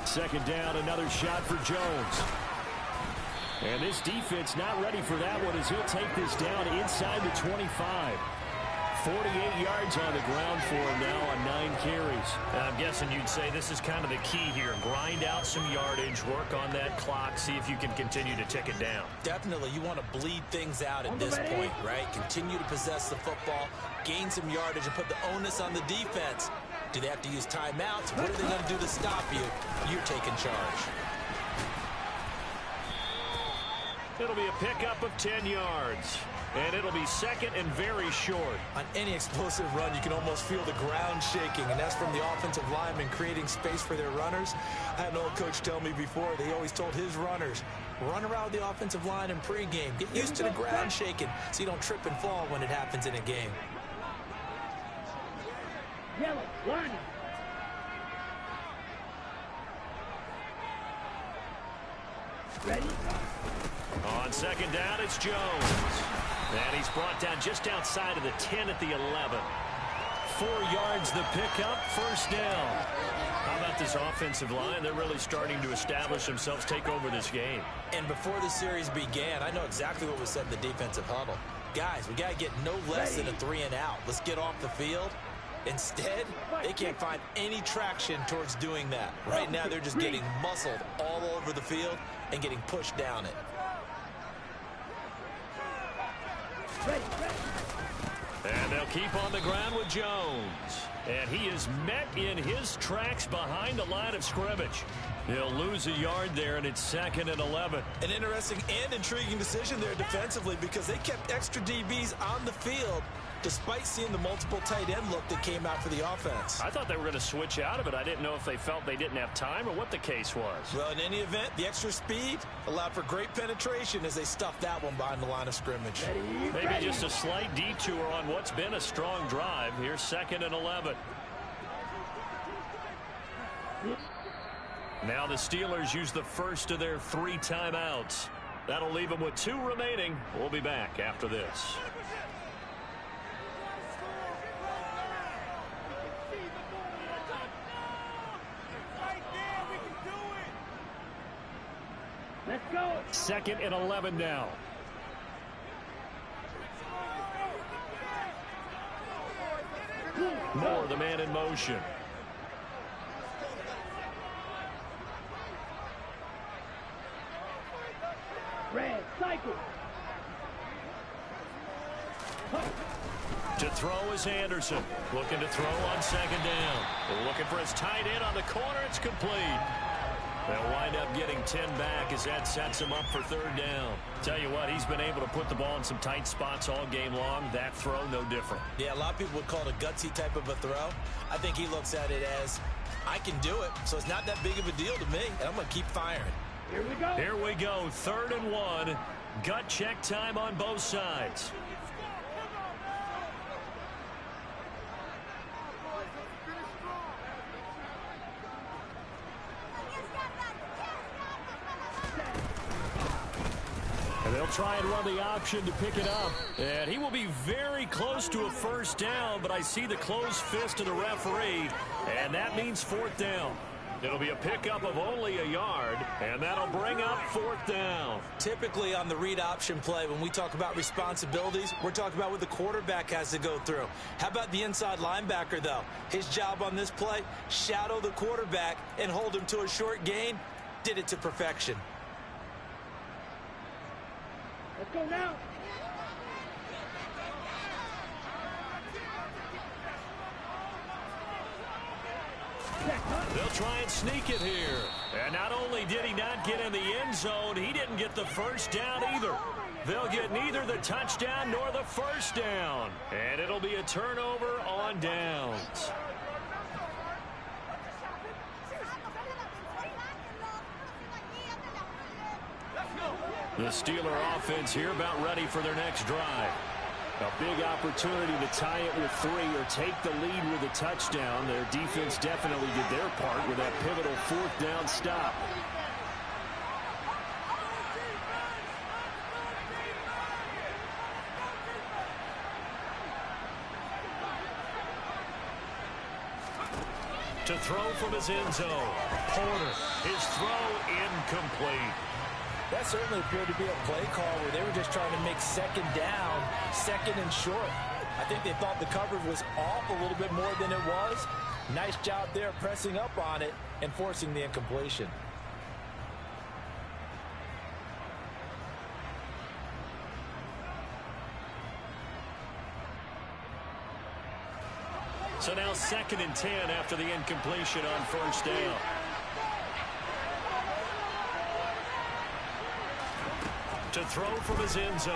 2nd down, another shot for Jones. And this defense not ready for that one as he'll take this down inside the 25. 48 yards on the ground for him now on 9 carries. I'm guessing you'd say this is kind of the key here. Grind out some yardage, work on that clock, see if you can continue to tick it down. Definitely, you want to bleed things out at this point, right? Continue to possess the football, gain some yardage, and put the onus on the defense. Do they have to use timeouts? What are they going to do to stop you? You're taking charge. It'll be a pickup of 10 yards. And it'll be 2nd and very short. On any explosive run, you can almost feel the ground shaking, and that's from the offensive linemen creating space for their runners. I had an old coach tell me before, they always told his runners, run around the offensive line in pregame. Get used to the ground shaking so you don't trip and fall when it happens in a game. Yellow, line. Ready. On 2nd down, it's Jones. And he's brought down just outside of the 10 at the 11. 4 yards the pickup, 1st down. How about this offensive line? They're really starting to establish themselves, take over this game. And before the series began, I know exactly what was said in the defensive huddle. Guys, we got to get no less than a 3 and out. Let's get off the field. Instead, they can't find any traction towards doing that. Right now, they're just getting muscled all over the field and getting pushed down it. And they'll keep on the ground with Jones. And he is met in his tracks behind the line of scrimmage. He'll lose a yard there, and it's 2nd and 11. An interesting and intriguing decision there defensively because they kept extra DBs on the field despite seeing the multiple tight end look that came out for the offense. I thought they were going to switch out of it. I didn't know if they felt they didn't have time or what the case was. Well, in any event, the extra speed allowed for great penetration as they stuffed that one behind the line of scrimmage. Maybe just a slight detour on what's been a strong drive. Here's 2nd and 11. Now the Steelers use the first of their 3 timeouts. That'll leave them with 2 remaining. We'll be back after this. Go. 2nd and 11 now. Moore, the man in motion. Red, cycle. To throw is Anderson. Looking to throw on 2nd down. Looking for his tight end on the corner. It's complete. They'll wind up getting 10 back as that sets him up for 3rd down. Tell you what, he's been able to put the ball in some tight spots all game long. That throw, no different. Yeah, a lot of people would call it a gutsy type of a throw. I think he looks at it as, I can do it, so it's not that big of a deal to me, and I'm going to keep firing. Here we go. Here we go, 3rd and 1. Gut check time on both sides. And they'll try and run the option to pick it up. And he will be very close to a 1st down, but I see the closed fist of the referee, and that means 4th down. It'll be a pickup of only a yard, and that'll bring up 4th down. Typically on the read option play, when we talk about responsibilities, we're talking about what the quarterback has to go through. How about the inside linebacker, though? His job on this play, shadow the quarterback and hold him to a short gain. Did it to perfection. Let's go now. They'll try and sneak it here. And not only did he not get in the end zone, he didn't get the 1st down either. They'll get neither the touchdown nor the 1st down. And it'll be a turnover on downs. The Steeler offense here about ready for their next drive. A big opportunity to tie it with 3 or take the lead with a touchdown. Their defense definitely did their part with that pivotal 4th down stop. To throw from his end zone. Porter, his throw incomplete. That certainly appeared to be a play call where they were just trying to make 2nd down, 2nd and short. I think they thought the coverage was off a little bit more than it was. Nice job there pressing up on it and forcing the incompletion. So now 2nd and 10 after the incompletion on 1st down. To throw from his end zone.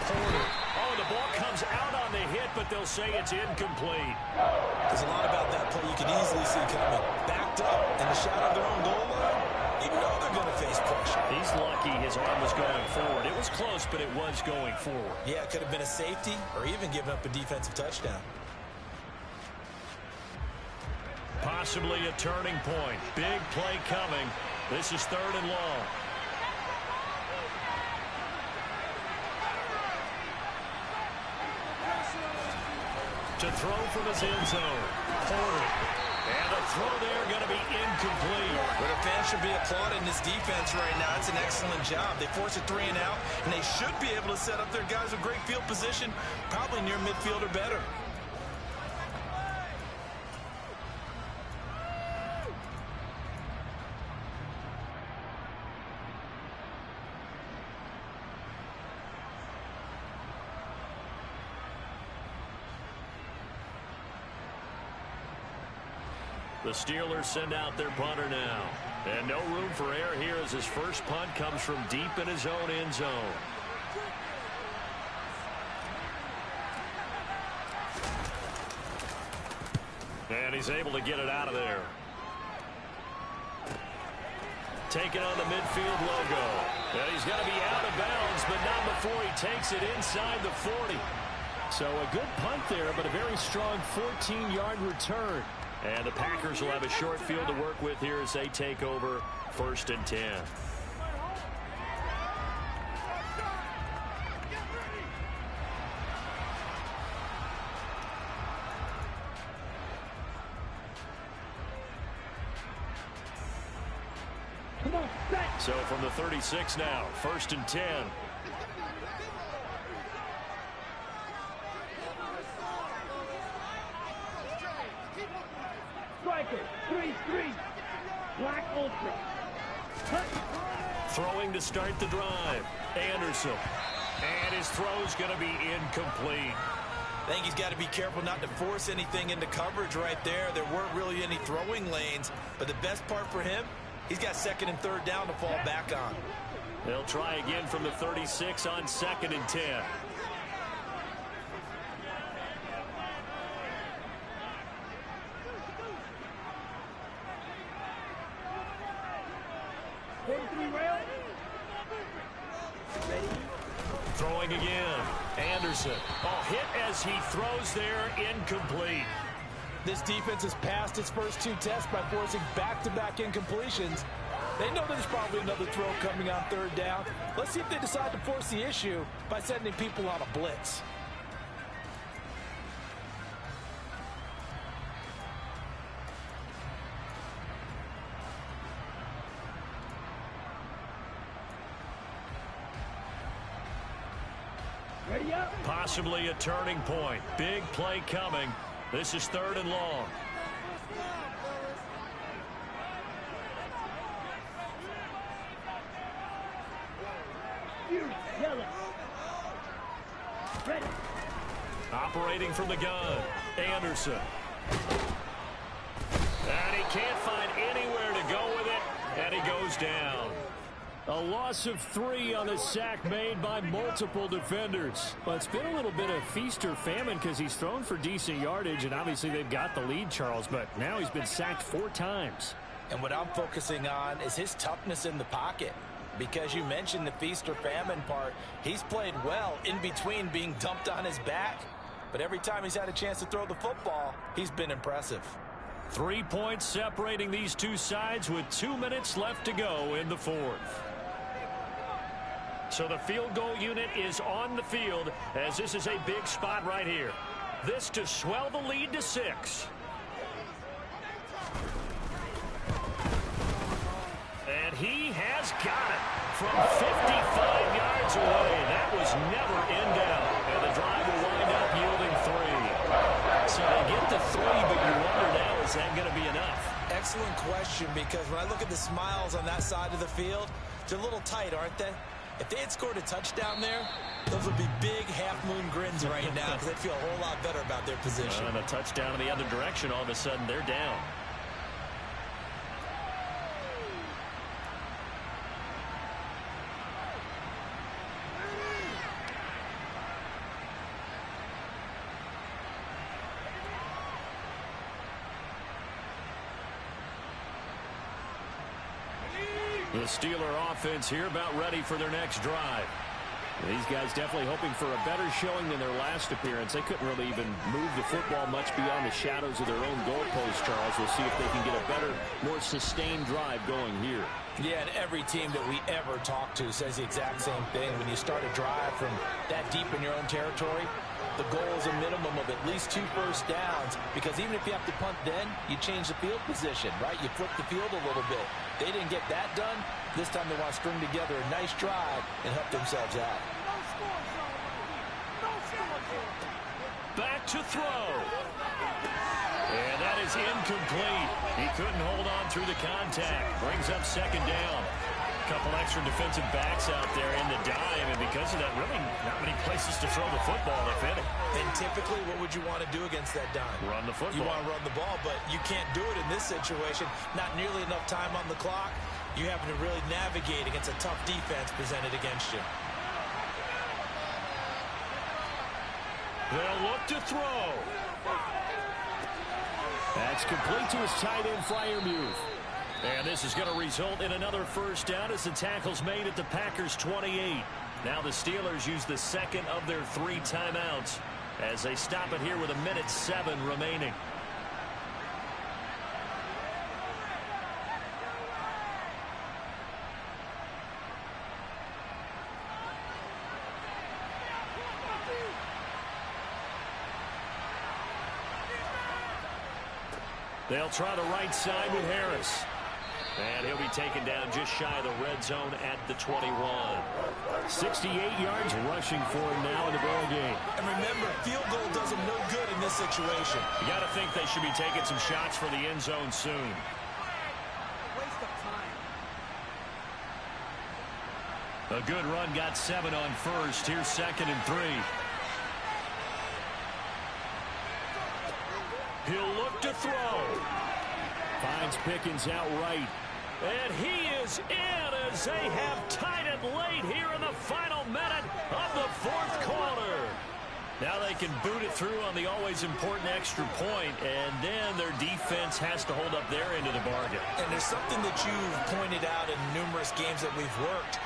Porter. Oh, the ball comes out on the hit, but they'll say it's incomplete. There's a lot about that play you can easily see coming. Backed up in the shadow of their own goal line. You know they're going to face pressure. He's lucky his arm was going forward. It was close, but it was going forward. Yeah, it could have been a safety or even given up a defensive touchdown. Possibly a turning point. Big play coming. This is 3rd and long. To throw from his end zone. Porter. And the throw there going to be incomplete. But a fan should be applauding this defense right now. It's an excellent job. They force a 3 and out, and they should be able to set up their guys with great field position, probably near midfield or better. The Steelers send out their punter now. And no room for error here as his first punt comes from deep in his own end zone. And he's able to get it out of there. Taking on the midfield logo. And he's going to be out of bounds, but not before he takes it inside the 40. So a good punt there, but a very strong 14-yard return. And the Packers will have a short field to work with here as they take over 1st and 10. Come on, set. So from the 36 now, 1st and 10. Striker, 3-3. Black Ultra. Cut. Throwing to start the drive. Anderson. And his throw's going to be incomplete. I think he's got to be careful not to force anything into coverage right there. There weren't really any throwing lanes, but the best part for him, he's got 2nd and 3rd down to fall back on. They'll try again from the 36 on 2nd and 10. Throwing again. Anderson. Oh, hit as he throws there, incomplete. This defense has passed its first 2 tests by forcing back-to-back incompletions. They know there's probably another throw coming on 3rd down. Let's see if they decide to force the issue by sending people on a blitz. Ready up. Possibly a turning point. Big play coming. This is 3rd and long. Yellow. Ready. Operating from the gun. Anderson. And he can't find anywhere to go with it. And he goes down. A loss of 3 on the sack made by multiple defenders. Well, it's been a little bit of feast or famine because he's thrown for decent yardage, and obviously they've got the lead, Charles, but now he's been sacked 4 times. And what I'm focusing on is his toughness in the pocket. Because you mentioned the feast or famine part, he's played well in between being dumped on his back. But every time he's had a chance to throw the football, he's been impressive. 3 points separating these two sides with 2 minutes left to go in the 4th. So the field goal unit is on the field as this is a big spot right here. This to swell the lead to 6. And he has got it from 55 yards away. That was never in doubt. And the drive will wind up yielding 3. So they get the 3, but you wonder now, is that going to be enough? Excellent question, because when I look at the smiles on that side of the field, they're a little tight, aren't they? If they had scored a touchdown there, those would be big half-moon grins right now because they'd feel a whole lot better about their position. And a touchdown in the other direction, all of a sudden they're down. The Steeler offense here about ready for their next drive. These guys definitely hoping for a better showing than their last appearance. They couldn't really even move the football much beyond the shadows of their own goalpost, Charles. We'll see if they can get a better, more sustained drive going here. Yeah, and every team that we ever talk to says the exact same thing. When you start a drive from that deep in your own territory, the goal is a minimum of at least 2 first downs, because even if you have to punt then, you change the field position, right? You flip the field a little bit. They didn't get that done. This time they want to string together a nice drive and help themselves out. Back to throw. And that is incomplete. He couldn't hold on through the contact. Brings up 2nd down. Couple extra defensive backs out there in the dime, and because of that, really not many places to throw the football, if any. And typically, what would you want to do against that dime? Run the football. You want to run the ball, but you can't do it in this situation. Not nearly enough time on the clock. You having to really navigate against a tough defense presented against you. They'll look to throw. That's complete to his tight end, Freiermuth. And this is going to result in another first down as the tackle's made at the Packers' 28. Now the Steelers use the 2nd of their 3 timeouts as they stop it here with 1:07 remaining. They'll try the right side with Harris. And he'll be taken down just shy of the red zone at the 21. 68 yards rushing for him now in the ball game. And remember, field goal does him no good in this situation. You got to think they should be taking some shots for the end zone soon. Waste of time. A good run got 7 on first. Here's 2nd and 3. He'll look to throw. Finds Pickens outright. And he is in as they have tied it late here in the final minute of the 4th quarter. Now they can boot it through on the always important extra point, and then their defense has to hold up their end of the bargain. And there's something that you've pointed out in numerous games that we've worked.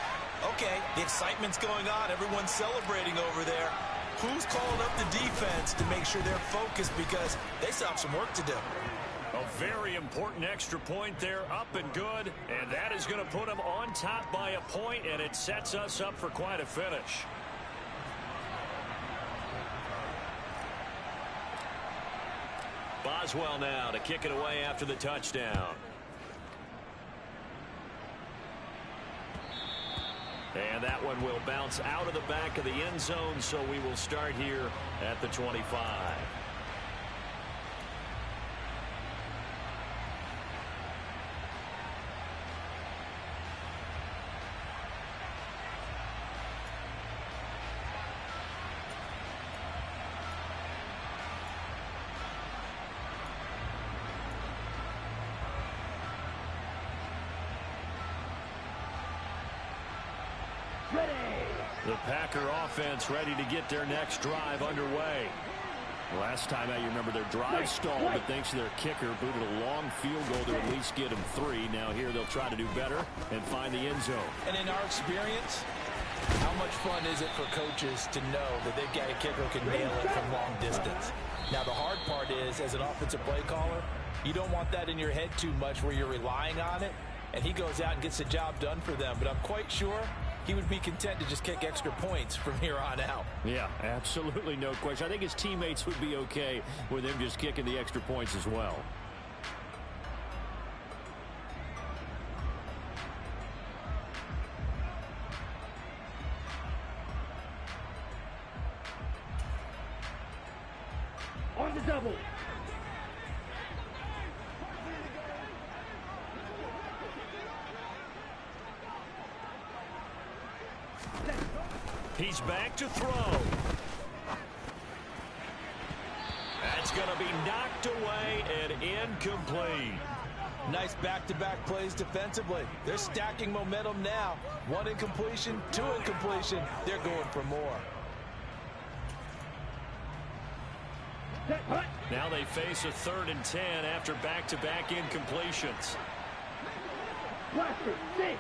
Okay, the excitement's going on. Everyone's celebrating over there. Who's calling up the defense to make sure they're focused, because they still have some work to do. A very important extra point there, up and good, and that is going to put them on top by a point, and it sets us up for quite a finish. Boswell now to kick it away after the touchdown. And that one will bounce out of the back of the end zone, so we will start here at the 25. The Packer offense ready to get their next drive underway. Last time out, you remember their drive stalled, but thanks to their kicker, booted a long field goal to at least get them 3. Now here they'll try to do better and find the end zone. And in our experience, how much fun is it for coaches to know that they've got a kicker who can nail it from long distance? Now the hard part is, as an offensive play caller, you don't want that in your head too much where you're relying on it, and he goes out and gets the job done for them. But I'm quite sure he would be content to just kick extra points from here on out. Yeah, absolutely no question. I think his teammates would be okay with him just kicking the extra points as well. On the double. He's back to throw. That's going to be knocked away and incomplete. Nice back-to-back plays defensively. They're stacking momentum now. 1 incompletion, 2 incompletion. They're going for more. Now they face a 3rd and 10 after back-to-back incompletions. Blaster, 6.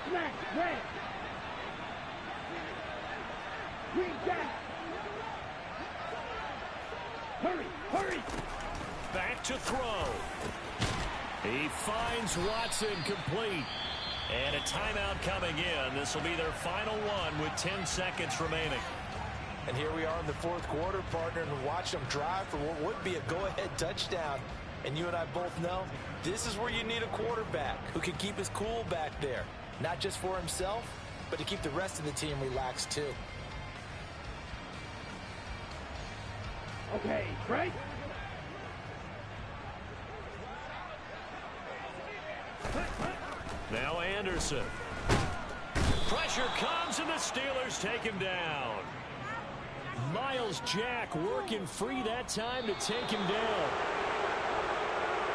Smash, red. Green jack. Hurry, hurry. Back to throw. He finds Watson complete. And a timeout coming in. This will be their final one with 10 seconds remaining. And here we are in the 4th quarter, partner, and watch them drive for what would be a go-ahead touchdown. And you and I both know this is where you need a quarterback who can keep his cool back there. Not just for himself, but to keep the rest of the team relaxed too. Okay, right? Now Anderson. Pressure comes and the Steelers take him down. Miles Jack working free that time to take him down.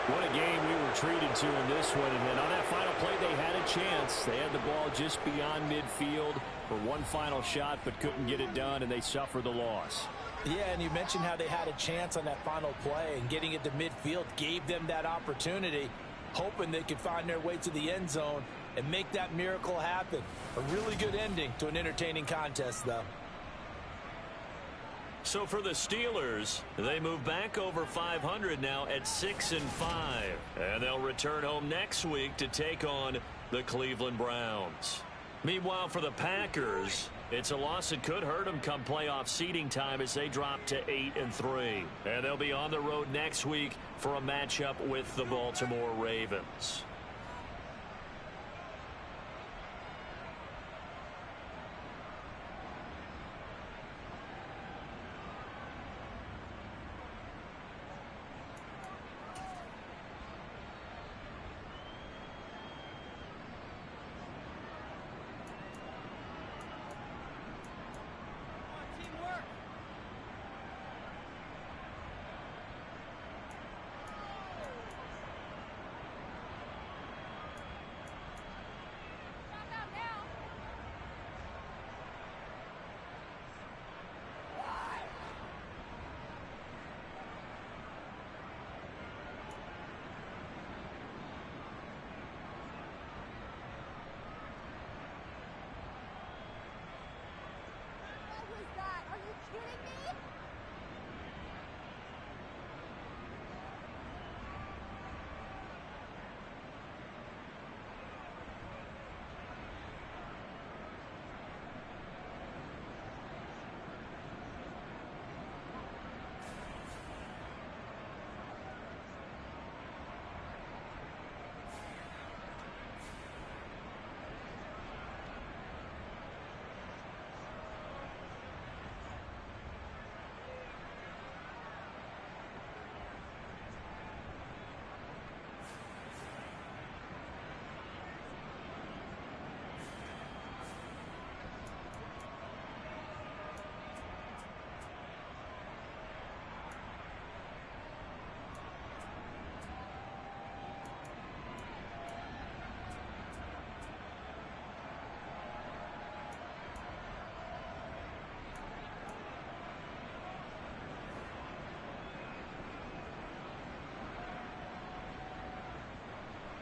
What a game we were treated to in this one. And on that final play, they had a chance. They had the ball just beyond midfield for one final shot, but couldn't get it done, and they suffered the loss. Yeah, and you mentioned how they had a chance on that final play, and getting it to midfield gave them that opportunity, hoping they could find their way to the end zone and make that miracle happen. A really good ending to an entertaining contest, though. So for the Steelers, they move back over 500 now at 6-5. And they'll return home next week to take on the Cleveland Browns. Meanwhile, for the Packers, it's a loss that could hurt them come playoff seeding time as they drop to 8-3. And they'll be on the road next week for a matchup with the Baltimore Ravens.